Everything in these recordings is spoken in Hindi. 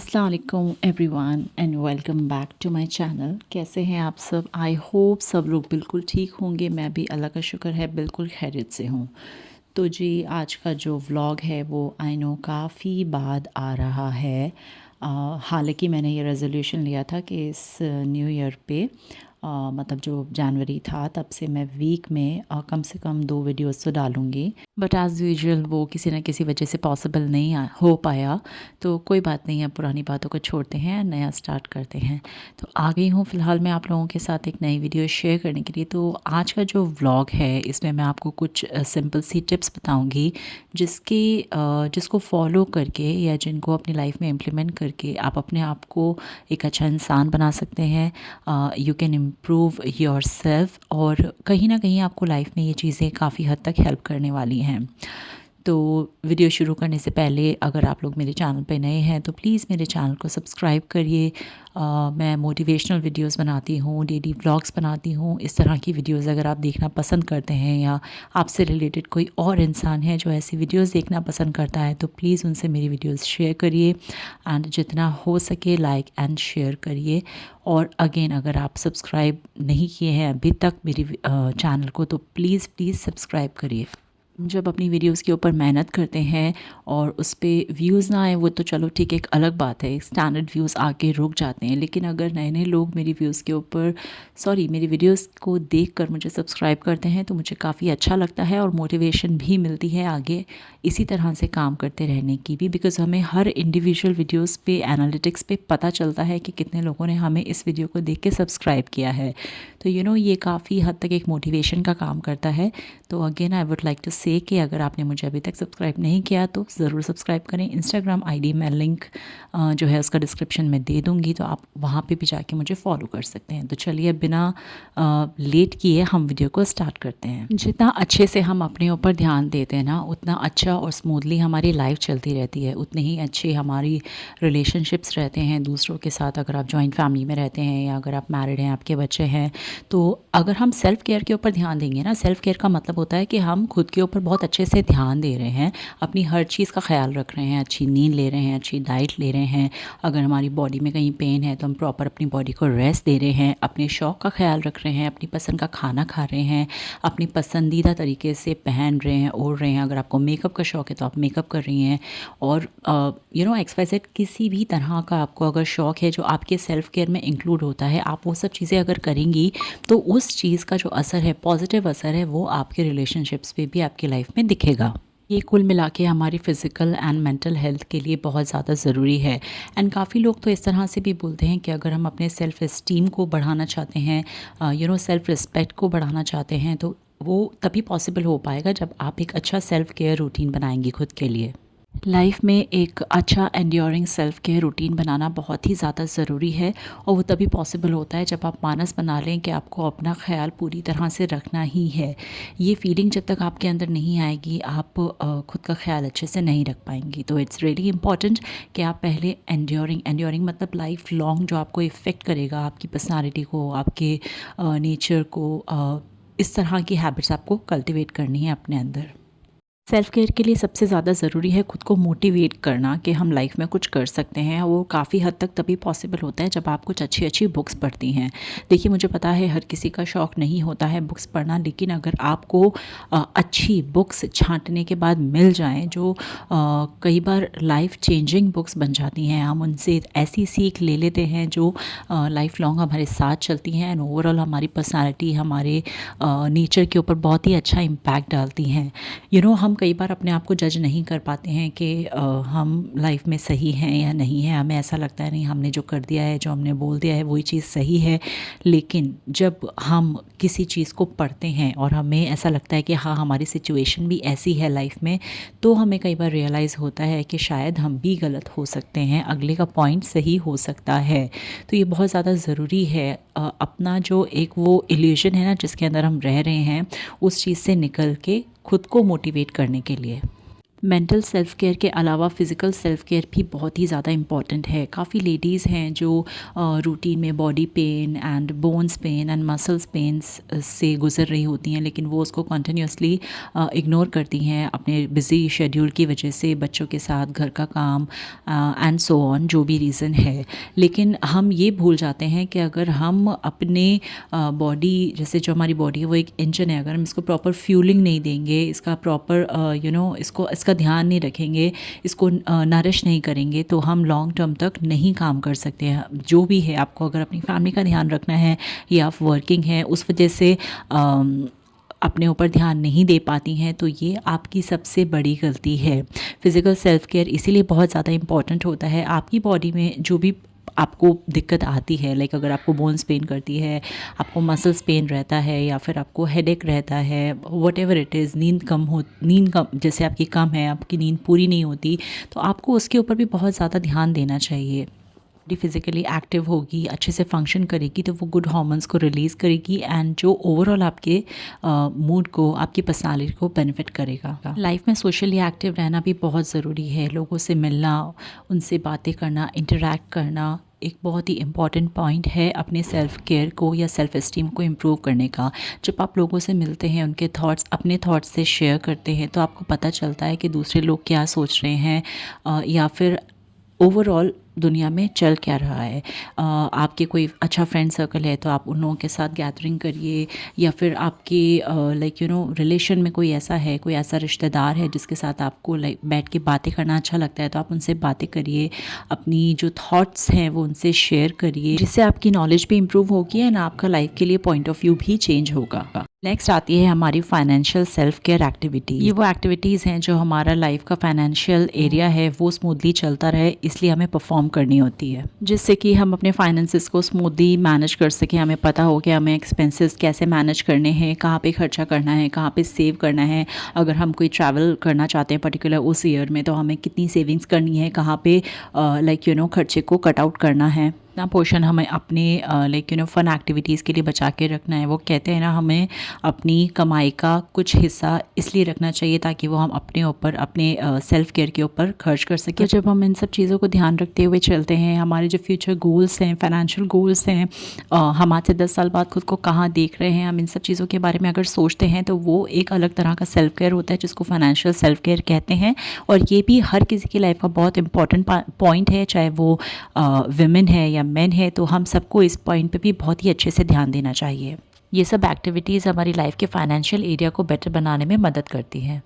अस्सलाम वालेकुम everyone and welcome back to my channel. कैसे हैं आप सब? आई होप सब लोग बिल्कुल ठीक होंगे। मैं भी अल्लाह का शुक्र है बिल्कुल खैरियत से हूँ। तो जी आज का जो व्लॉग है वो आई नो काफ़ी बाद आ रहा है। हालांकि मैंने ये रेजोल्यूशन लिया था कि इस न्यू ईयर पे मतलब जो जनवरी था तब से मैं वीक में कम से कम 2 वीडियोस तो डालूँगी। बट एज़ यूजुअल वो किसी न किसी वजह से पॉसिबल नहीं हो पाया। तो कोई बात नहीं है, पुरानी बातों को छोड़ते हैं, नया स्टार्ट करते हैं। तो आ गई हूँ फ़िलहाल मैं आप लोगों के साथ एक नई वीडियो शेयर करने के लिए। तो आज का जो व्लॉग है इसमें मैं आपको कुछ सिंपल सी टिप्स बताऊँगी जिसको फॉलो करके या जिनको अपनी लाइफ में इम्प्लीमेंट करके आप अपने आप को एक अच्छा इंसान बना सकते हैं। You can improve your self और कहीं ना कहीं आपको लाइफ में ये चीज़ें काफ़ी हद तक हेल्प करने वाली हैं। तो वीडियो शुरू करने से पहले अगर आप लोग मेरे चैनल पे नए हैं तो प्लीज़ मेरे चैनल को सब्सक्राइब करिए। मैं मोटिवेशनल वीडियोस बनाती हूँ, डेली व्लॉग्स बनाती हूँ। इस तरह की वीडियोस अगर आप देखना पसंद करते हैं या आपसे रिलेटेड कोई और इंसान है जो ऐसी वीडियोस देखना पसंद करता है तो प्लीज़ उनसे मेरी वीडियोस शेयर करिए एंड जितना हो सके लाइक एंड शेयर करिए। और अगेन अगर आप सब्सक्राइब नहीं किए हैं अभी तक मेरी चैनल को तो प्लीज़ सब्सक्राइब करिए। जब अपनी वीडियोस के ऊपर मेहनत करते हैं और उस पर व्यूज़ ना आए वो तो चलो ठीक है, एक अलग बात है, स्टैंडर्ड व्यूज़ आके रुक जाते हैं। लेकिन अगर नए नए लोग मेरी व्यूज़ के ऊपर मेरी वीडियोस को देखकर मुझे सब्सक्राइब करते हैं तो मुझे काफ़ी अच्छा लगता है और मोटिवेशन भी मिलती है आगे इसी तरह से काम करते रहने की भी। बिकॉज़ हमें हर इंडिविजुअल वीडियोज़ पे एनालिटिक्स पे पता चलता है कि कितने लोगों ने हमें इस वीडियो को देख के सब्सक्राइब किया है। तो ये काफ़ी हद तक एक मोटिवेशन का काम करता है। तो again I would like to say कि अगर आपने मुझे अभी तक सब्सक्राइब नहीं किया तो ज़रूर सब्सक्राइब करें। इंस्टाग्राम आईडी मैं लिंक जो है उसका डिस्क्रिप्शन में दे दूँगी, तो आप वहाँ पे भी जाके मुझे फॉलो कर सकते हैं। तो चलिए बिना लेट किए हम वीडियो को स्टार्ट करते हैं। जितना अच्छे से हम अपने ऊपर ध्यान देते हैं ना उतना अच्छा और स्मूथली हमारी लाइफ चलती रहती है, उतनी ही अच्छी हमारी रिलेशनशिप्स रहते हैं दूसरों के साथ। अगर आप जॉइंट फैमिली में रहते हैं या अगर आप मैरिड हैं, आपके बच्चे हैं, तो अगर हम सेल्फ़ केयर के ऊपर ध्यान देंगे ना, सेल्फ़ केयर का मतलब होता है कि हम खुद के ऊपर बहुत अच्छे से ध्यान दे रहे हैं, अपनी हर चीज़ का ख्याल रख रहे हैं, अच्छी नींद ले रहे हैं, अच्छी डाइट ले रहे हैं। अगर हमारी बॉडी में कहीं पेन है तो हम प्रॉपर अपनी बॉडी को रेस्ट दे रहे हैं, अपने शौक़ का ख्याल रख रहे हैं, अपनी पसंद का खाना खा रहे हैं, अपनी पसंदीदा तरीके से पहन रहे हैं, ओढ़ रहे हैं। अगर आपको मेकअप का शौक़ है तो आप मेकअप कर रही हैं। और XYZ किसी भी तरह का आपको अगर शौक़ है जो आपके सेल्फ़ केयर में इंक्लूड होता है, आप वो सब चीज़ें अगर करेंगी तो उस चीज़ का जो असर है, पॉजिटिव असर है, वो आपके रिलेशनशिप्स पे भी आपकी लाइफ में दिखेगा। ये कुल मिला के हमारी फ़िज़िकल एंड मेंटल हेल्थ के लिए बहुत ज़्यादा ज़रूरी है। एंड काफ़ी लोग तो इस तरह से भी बोलते हैं कि अगर हम अपने सेल्फ़ एस्टीम को बढ़ाना चाहते हैं, सेल्फ़ रिस्पेक्ट को बढ़ाना चाहते हैं, तो वो तभी पॉसिबल हो पाएगा जब आप एक अच्छा सेल्फ़ केयर रूटीन बनाएंगी खुद के लिए। लाइफ में एक अच्छा एंड्योरिंग सेल्फ केयर रूटीन बनाना बहुत ही ज़्यादा ज़रूरी है और वो तभी पॉसिबल होता है जब आप मानस बना लें कि आपको अपना ख्याल पूरी तरह से रखना ही है। ये फीलिंग जब तक आपके अंदर नहीं आएगी आप खुद का ख्याल अच्छे से नहीं रख पाएंगी। तो इट्स रियली इम्पॉर्टेंट कि आप पहले एंड्योरिंग मतलब लाइफ लॉन्ग जो आपको इफ़ेक्ट करेगा, आपकी पर्सनालिटी को, आपके नेचर को, इस तरह की हैबिट्स आपको कल्टिवेट करनी है अपने अंदर। सेल्फ़ केयर के लिए सबसे ज़्यादा ज़रूरी है खुद को मोटिवेट करना कि हम लाइफ में कुछ कर सकते हैं। वो काफ़ी हद तक तभी पॉसिबल होता है जब आप कुछ अच्छी अच्छी बुक्स पढ़ती हैं। देखिए मुझे पता है हर किसी का शौक़ नहीं होता है बुक्स पढ़ना, लेकिन अगर आपको अच्छी बुक्स छांटने के बाद मिल जाएं जो कई बार लाइफ चेंजिंग बुक्स बन जाती हैं, हम उनसे ऐसी सीख ले लेते हैं जो लाइफ लॉन्ग हमारे साथ चलती हैं एंड ओवरऑल हमारी पर्सनैलिटी, हमारे नेचर के ऊपर बहुत ही अच्छा इम्पैक्ट डालती हैं। हम कई बार अपने आप को जज नहीं कर पाते हैं कि हम लाइफ में सही हैं या नहीं है। हमें ऐसा लगता है नहीं, हमने जो कर दिया है, जो हमने बोल दिया है वही चीज़ सही है। लेकिन जब हम किसी चीज़ को पढ़ते हैं और हमें ऐसा लगता है कि हाँ हमारी सिचुएशन भी ऐसी है लाइफ में, तो हमें कई बार रियलाइज़ होता है कि शायद हम भी गलत हो सकते हैं, अगले का पॉइंट सही हो सकता है। तो ये बहुत ज़्यादा ज़रूरी है अपना जो एक वो इल्यूजन है ना जिसके अंदर हम रह रहे हैं उस चीज़ से निकल के खुद को मोटिवेट करने के लिए। मेंटल सेल्फ़ केयर के अलावा फ़िज़िकल सेल्फ़ केयर भी बहुत ही ज़्यादा इम्पॉर्टेंट है। काफ़ी लेडीज़ हैं जो रूटीन में body pain and bones pain and muscles pains से गुज़र रही होती हैं, लेकिन वो उसको कंटिन्यूअसली इग्नोर करती हैं अपने बिज़ी शेड्यूल की वजह से, बच्चों के साथ घर का काम एंड सो ऑन, जो भी रीज़न है। लेकिन हम ये भूल जाते हैं कि अगर हम अपने बॉडी, जैसे जो हमारी बॉडी है वो एक इंजन है, अगर हम इसको प्रॉपर फ्यूलिंग नहीं देंगे, इसका प्रॉपर इसका ध्यान नहीं रखेंगे, इसको नरिश नहीं करेंगे, तो हम लॉन्ग टर्म तक नहीं काम कर सकते हैं। जो भी है, आपको अगर अपनी फैमिली का ध्यान रखना है या आप वर्किंग हैं, उस वजह से अपने ऊपर ध्यान नहीं दे पाती हैं, तो ये आपकी सबसे बड़ी गलती है। फ़िज़िकल सेल्फ़ केयर इसीलिए बहुत ज़्यादा इम्पॉर्टेंट होता है। आपकी बॉडी में जो भी आपको दिक्कत आती है, लाइक अगर आपको बोन्स पेन करती है, आपको मसल्स पेन रहता है, या फिर आपको हेडेक रहता है, व्हाटएवर इट इज़, नींद कम जैसे आपकी कम है, आपकी नींद पूरी नहीं होती, तो आपको उसके ऊपर भी बहुत ज़्यादा ध्यान देना चाहिए। फिज़िकली एक्टिव होगी, अच्छे से फंक्शन करेगी, तो वो गुड हार्मोन्स को रिलीज़ करेगी एंड जो ओवरऑल आपके मूड को, आपकी पर्सनालिटी को बेनिफिट करेगा। लाइफ में सोशली एक्टिव रहना भी बहुत ज़रूरी है। लोगों से मिलना, उनसे बातें करना, इंटरेक्ट करना एक बहुत ही इम्पॉर्टेंट पॉइंट है अपने सेल्फ़ केयर को या सेल्फ़ एस्टीम को इम्प्रूव करने का। जब आप लोगों से मिलते हैं, उनके थॉट्स, अपने थॉट्स से शेयर करते हैं, तो आपको पता चलता है कि दूसरे लोग क्या सोच रहे हैं, या फिर ओवरऑल दुनिया में चल क्या रहा है। आपके कोई अच्छा फ्रेंड सर्कल है, तो आप उन लोगों के साथ गैदरिंग करिए, या फिर आपके रिलेशन में कोई ऐसा है, कोई ऐसा रिश्तेदार है जिसके साथ आपको बैठ के बातें करना अच्छा लगता है, तो आप उनसे बातें करिए, अपनी जो थॉट्स हैं वो उनसे शेयर करिए, जिससे आपकी नॉलेज भी इम्प्रूव होगी एंड आपका लाइफ के लिए पॉइंट ऑफ व्यू भी चेंज होगा। नेक्स्ट आती है हमारी फाइनेंशियल सेल्फ केयर एक्टिविटीज़। ये वो एक्टिविटीज़ हैं जो हमारा लाइफ का फाइनेंशियल एरिया है वो स्मूथली चलता रहे, इसलिए हमें परफॉर्म करनी होती है, जिससे कि हम अपने फाइनेंसेस को स्मूथली मैनेज कर सकें। हमें पता हो कि हमें एक्सपेंसेस कैसे मैनेज करने हैं, कहाँ पे खर्चा करना है, कहाँ पे सेव करना है। अगर हम कोई ट्रैवल करना चाहते हैं पर्टिकुलर उस ईयर में, तो हमें कितनी सेविंग्स करनी है, कहाँ पे खर्चे को कट आउट करना है। ना पोर्शन हमें अपने फ़न एक्टिविटीज़ के लिए बचा के रखना है। वो कहते हैं ना, हमें अपनी कमाई का कुछ हिस्सा इसलिए रखना चाहिए ताकि वो हम अपने ऊपर, अपने सेल्फ़ केयर के ऊपर खर्च कर सकें। तो जब हम इन सब चीज़ों को ध्यान रखते हुए चलते हैं, हमारे जो फ्यूचर गोल्स हैं, फाइनेंशियल गोल्स हैं, हम आज से 10 साल बाद खुद को कहाँ देख रहे हैं, हम इन सब चीज़ों के बारे में अगर सोचते हैं, तो वो एक अलग तरह का सेल्फ़ केयर होता है जिसको फाइनेंशियल सेल्फ़ केयर कहते हैं। और ये भी हर किसी की लाइफ का बहुत इंपॉर्टेंट पॉइंट है, चाहे वो विमेन है या मेन है, तो हम सबको इस पॉइंट पे भी बहुत ही अच्छे से ध्यान देना चाहिए। ये सब एक्टिविटीज़ हमारी लाइफ के फाइनेंशियल एरिया को बेटर बनाने में मदद करती हैं।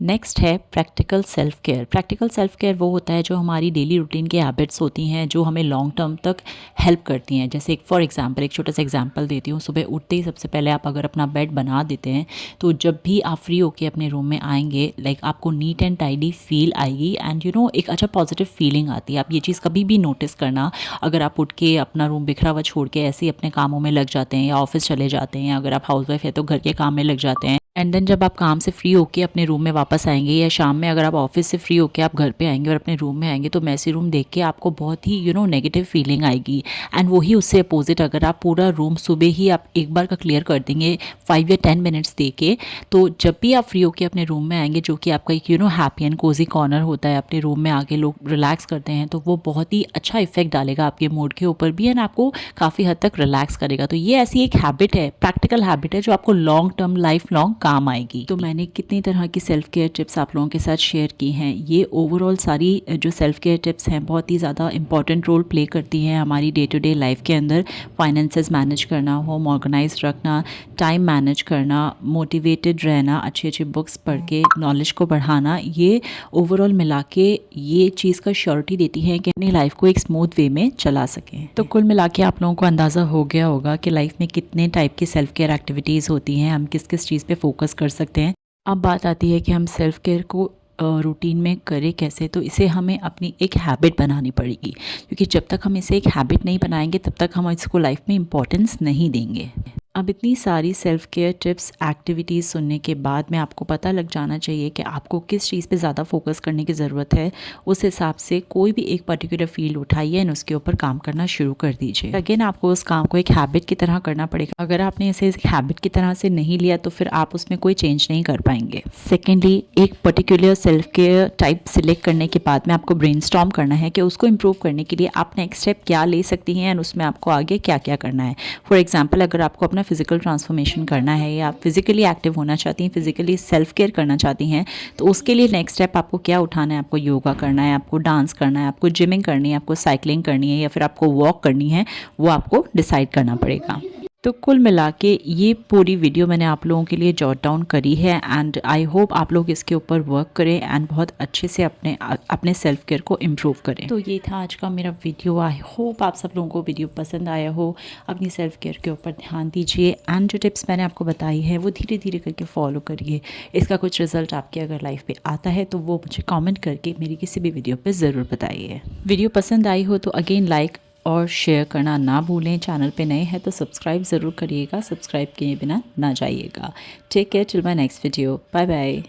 नेक्स्ट है practical self care. Practical self care वो होता है जो हमारी डेली रूटीन की हैबिट्स होती हैं, जो हमें लॉन्ग टर्म तक हेल्प करती हैं। जैसे फॉर एग्जांपल, एक छोटा सा एग्जांपल देती हूँ। सुबह उठते ही सबसे पहले आप अगर अपना बेड बना देते हैं, तो जब भी आप फ्री होकर अपने रूम में आएंगे, आपको नीट एंड टाइडी फील आएगी एंड एक अच्छा पॉजिटिव फीलिंग आती है। आप ये चीज़ कभी भी नोटिस करना, अगर आप उठ के अपना रूम बिखरा हुआ छोड़ के ऐसे ही अपने कामों में लग जाते हैं, या ऑफिस चले जाते हैं, अगर आप हाउसवाइफ है तो घर के काम में लग जाते हैं, एंड देन जब आप काम से फ्री होके अपने रूम में वापस आएंगे, या शाम में अगर आप ऑफिस से फ्री होके आप घर पे आएंगे और अपने रूम में आएंगे, तो मैसी रूम देख के आपको बहुत ही नेगेटिव फीलिंग आएगी। एंड वही उससे अपोजिट, अगर आप पूरा रूम सुबह ही आप एक बार का क्लियर कर देंगे 5 या 10 मिनट्स दे के, तो जब भी आप फ्री होके अपने रूम में आएंगे, जो कि आपका एक हैप्पी एंड कोजी कॉर्नर होता है, अपने रूम में आके लोग रिलैक्स करते हैं, तो वो बहुत ही अच्छा इफेक्ट डालेगा आपके मूड के ऊपर भी, एंड आपको काफ़ी हद तक रिलैक्स करेगा। तो ये ऐसी एक हैबिट है, प्रैक्टिकल हैबिट है, जो आपको लॉन्ग टर्म, लाइफ लॉन्ग काम आएगी। तो मैंने कितनी तरह की सेल्फ़ केयर टिप्स आप लोगों के साथ शेयर की हैं। ये ओवरऑल सारी जो सेल्फ़ केयर टिप्स हैं बहुत ही ज़्यादा इंपॉर्टेंट रोल प्ले करती हैं हमारी डे टू डे लाइफ के अंदर। फाइनेंसेस मैनेज करना, होम ऑर्गेनाइज रखना, टाइम मैनेज करना, मोटिवेटेड रहना, अच्छी अच्छी बुक्स पढ़ के नॉलेज को बढ़ाना, ये ओवरऑल मिला के ये चीज़ का श्योरिटी देती है कि अपनी लाइफ को एक स्मूथ वे में चला सकें। तो कुल मिला के आप लोगों को अंदाज़ा हो गया होगा कि लाइफ में कितने टाइप की सेल्फ़ केयर एक्टिविटीज़ होती हैं, हम किस किस चीज़ पे फोकस कर सकते हैं। अब बात आती है कि हम सेल्फ़ केयर को रूटीन में करें कैसे। तो इसे हमें अपनी एक हैबिट बनानी पड़ेगी, क्योंकि जब तक हम इसे एक हैबिट नहीं बनाएंगे, तब तक हम इसको लाइफ में इम्पोर्टेंस नहीं देंगे। अब इतनी सारी सेल्फ़ केयर टिप्स, एक्टिविटीज़ सुनने के बाद में आपको पता लग जाना चाहिए कि आपको किस चीज़ पे ज़्यादा फ़ोकस करने की ज़रूरत है। उस हिसाब से कोई भी एक पर्टिकुलर फ़ील्ड उठाइए एंड उसके ऊपर काम करना शुरू कर दीजिए। अगेन आपको उस काम को एक हैबिट की तरह करना पड़ेगा। अगर आपने इसे एक हैबिट की तरह से नहीं लिया तो फिर आप उसमें कोई चेंज नहीं कर पाएंगे। सेकेंडली, एक particular self care type select करने के बाद में आपको ब्रेनस्टॉर्म करना है कि उसको इम्प्रूव करने के लिए आप नेक्स्ट स्टेप क्या ले सकती हैं एंड उसमें आपको आगे क्या क्या करना है। फॉर एग्जाम्पल, अगर आपको अपना फिजिकल ट्रांसफॉर्मेशन करना है या आप फिजिकली एक्टिव होना चाहती हैं, फिजिकली सेल्फ केयर करना चाहती हैं, तो उसके लिए नेक्स्ट स्टेप आपको क्या उठाना है। आपको योगा करना है, आपको डांस करना है, आपको जिमिंग करनी है, आपको साइकिलिंग करनी है या फिर आपको वॉक करनी है, वो आपको डिसाइड करना पड़ेगा। तो कुल मिला के ये पूरी वीडियो मैंने आप लोगों के लिए जॉट डाउन करी है एंड आई होप आप लोग इसके ऊपर वर्क करें एंड बहुत अच्छे से अपने सेल्फ केयर को इम्प्रूव करें। तो ये था आज का मेरा वीडियो। आई होप आप सब लोगों को वीडियो पसंद आया हो। अपनी सेल्फ केयर के ऊपर ध्यान दीजिए एंड जो टिप्स मैंने आपको बताई है वो धीरे धीरे करके फॉलो करिए। इसका कुछ रिजल्ट आपके अगर लाइफ पे आता है तो वो मुझे कमेंट करके मेरी किसी भी वीडियो पे ज़रूर बताइए। वीडियो पसंद आई हो तो अगेन लाइक और शेयर करना ना भूलें। चैनल पे नए हैं तो सब्सक्राइब ज़रूर करिएगा। सब्सक्राइब किए बिना ना जाइएगा। Take care till my next video. Bye bye.